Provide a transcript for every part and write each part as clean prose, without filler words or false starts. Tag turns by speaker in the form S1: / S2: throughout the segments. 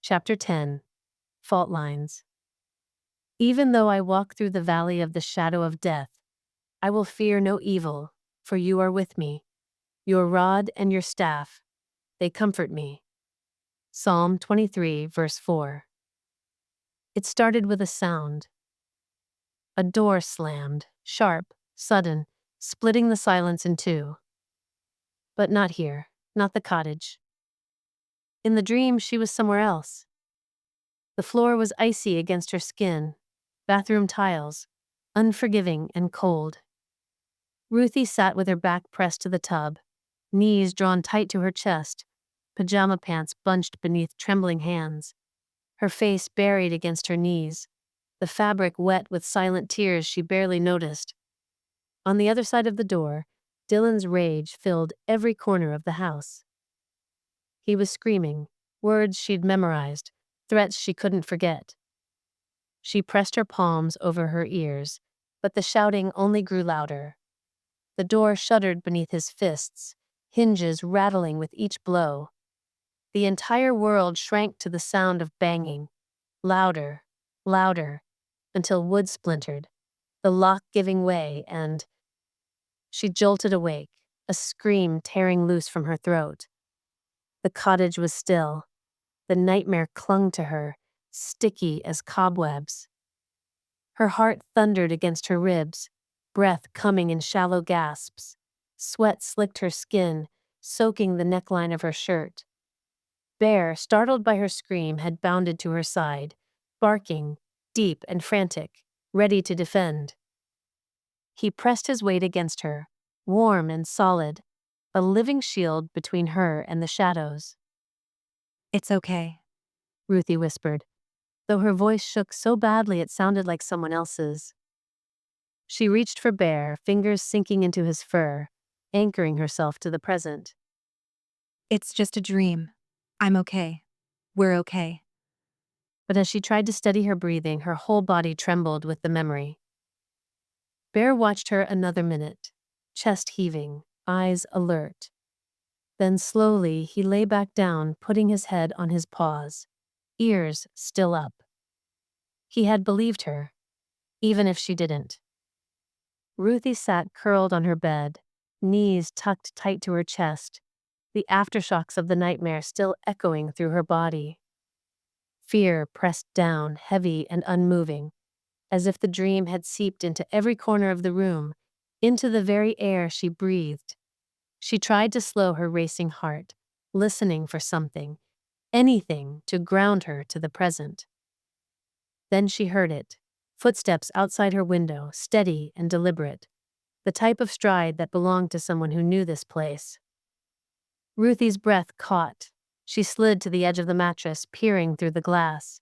S1: Chapter 10. Fault Lines. Even though I walk through the valley of the shadow of death, I will fear no evil, for you are with me. Your rod and your staff, they comfort me. Psalm 23, verse 4. It started with a sound. A door slammed, sharp, sudden, splitting the silence in two. But not here, not the cottage. In the dream, she was somewhere else. The floor was icy against her skin, bathroom tiles, unforgiving and cold. Ruthie sat with her back pressed to the tub, knees drawn tight to her chest, pajama pants bunched beneath trembling hands, her face buried against her knees, the fabric wet with silent tears she barely noticed. On the other side of the door, Dylan's rage filled every corner of the house. He was screaming, words she'd memorized, threats she couldn't forget. She pressed her palms over her ears, but the shouting only grew louder. The door shuddered beneath his fists, hinges rattling with each blow. The entire world shrank to the sound of banging, louder, louder, until wood splintered, the lock giving way, and she jolted awake, a scream tearing loose from her throat. The cottage was still. The nightmare clung to her, sticky as cobwebs. Her heart thundered against her ribs, breath coming in shallow gasps. Sweat slicked her skin, soaking the neckline of her shirt. Bear, startled by her scream, had bounded to her side, barking, deep and frantic, ready to defend. He pressed his weight against her, warm and solid, a living shield between her and the shadows.
S2: It's okay.
S1: Ruthie whispered, though her voice shook so badly it sounded like someone else's. She reached for Bear, fingers sinking into his fur, anchoring herself to the present.
S2: It's just a dream. I'm okay. We're okay.
S1: But as she tried to steady her breathing, her whole body trembled with the memory. Bear watched her another minute, chest heaving, eyes alert. Then slowly he lay back down, putting his head on his paws, ears still up. He had believed her, even if she didn't. Ruthie sat curled on her bed, knees tucked tight to her chest, the aftershocks of the nightmare still echoing through her body. Fear pressed down, heavy and unmoving, as if the dream had seeped into every corner of the room, into the very air she breathed. She tried to slow her racing heart, listening for something, anything to ground her to the present. Then she heard it, footsteps outside her window, steady and deliberate, the type of stride that belonged to someone who knew this place. Ruthie's breath caught. She slid to the edge of the mattress, peering through the glass.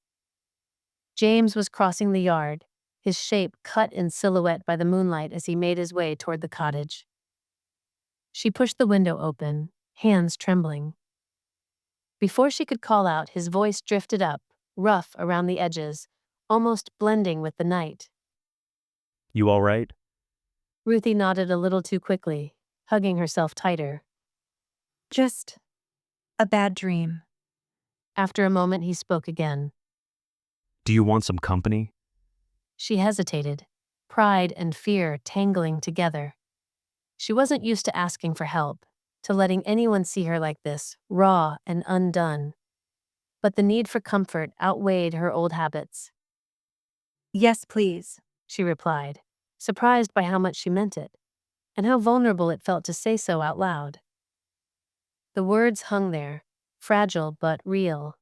S1: James was crossing the yard, his shape cut in silhouette by the moonlight as he made his way toward the cottage. She pushed the window open, hands trembling. Before she could call out, his voice drifted up, rough around the edges, almost blending with the night.
S3: You all right?
S1: Ruthie nodded a little too quickly, hugging herself tighter.
S2: Just a bad dream.
S1: After a moment, he spoke again.
S3: Do you want some company?
S1: She hesitated, pride and fear tangling together. She wasn't used to asking for help, to letting anyone see her like this, raw and undone. But the need for comfort outweighed her old habits.
S2: Yes, please.
S1: She replied, surprised by how much she meant it, and how vulnerable it felt to say so out loud. The words hung there, fragile but real.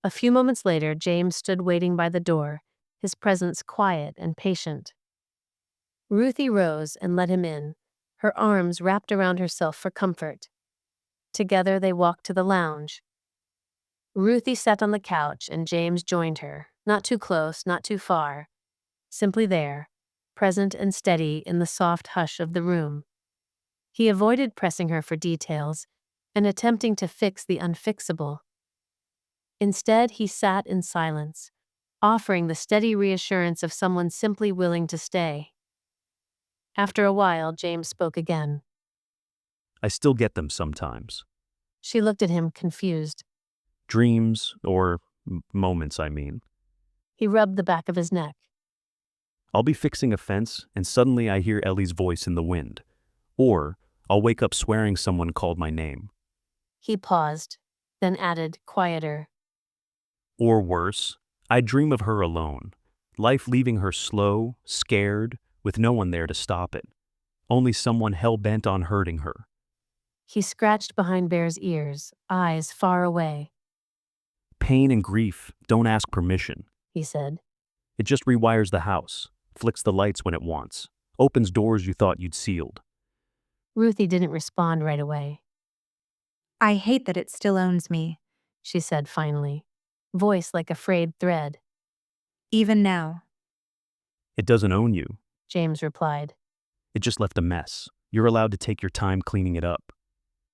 S1: A few moments later, James stood waiting by the door, his presence quiet and patient. Ruthie rose and let him in, her arms wrapped around herself for comfort. Together they walked to the lounge. Ruthie sat on the couch and James joined her, not too close, not too far, simply there, present and steady in the soft hush of the room. He avoided pressing her for details and attempting to fix the unfixable. Instead, he sat in silence, offering the steady reassurance of someone simply willing to stay. After a while, James spoke again.
S3: I still get them sometimes.
S1: She looked at him, confused.
S3: Dreams, or moments, I mean.
S1: He rubbed the back of his neck.
S3: I'll be fixing a fence, and suddenly I hear Ellie's voice in the wind. Or I'll wake up swearing someone called my name.
S1: He paused, then added, quieter.
S3: Or worse, I dream of her alone, life leaving her slow, scared, with no one there to stop it. Only someone hell-bent on hurting her.
S1: He scratched behind Bear's ears, eyes far away.
S3: Pain and grief don't ask permission.
S1: He said.
S3: It just rewires the house, flicks the lights when it wants, opens doors you thought you'd sealed.
S1: Ruthie didn't respond right away.
S2: I hate that it still owns me,
S1: She said finally, voice like a frayed thread.
S2: even now.
S3: It doesn't own you.
S1: James replied.
S3: It just left a mess. You're allowed to take your time cleaning it up.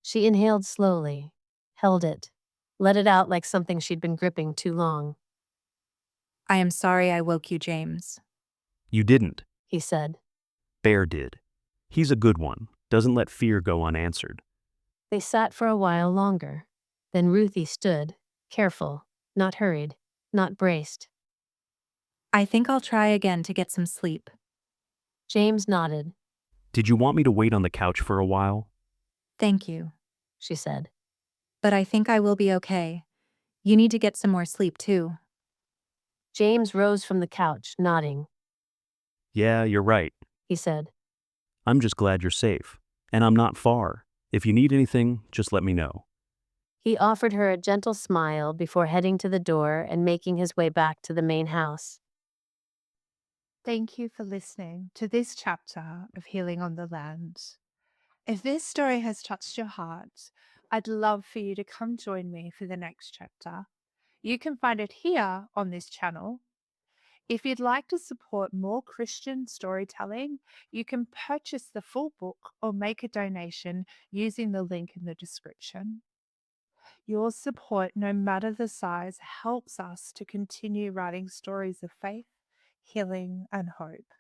S1: She inhaled slowly, held it, let it out like something she'd been gripping too long.
S2: I am sorry I woke you, James.
S3: You didn't.
S1: He said.
S3: Bear did. He's a good one. Doesn't let fear go unanswered.
S1: They sat for a while longer. Then Ruthie stood, careful, not hurried, not braced.
S2: I think I'll try again to get some sleep.
S1: James nodded.
S3: Did you want me to wait on the couch for a while?
S2: Thank you.
S1: She said.
S2: But I think I will be okay. You need to get some more sleep, too.
S1: James rose from the couch, nodding.
S3: Yeah, you're right.
S1: He said.
S3: I'm just glad you're safe. And I'm not far. If you need anything, just let me know.
S1: He offered her a gentle smile before heading to the door and making his way back to the main house.
S4: Thank you for listening to this chapter of Healing on the Land. If this story has touched your heart, I'd love for you to come join me for the next chapter. You can find it here on this channel. If you'd like to support more Christian storytelling, you can purchase the full book or make a donation using the link in the description. Your support, no matter the size, helps us to continue writing stories of faith, healing, and hope.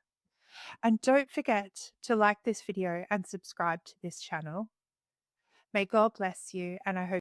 S4: And don't forget to like this video and subscribe to this channel. May God bless you, and I hope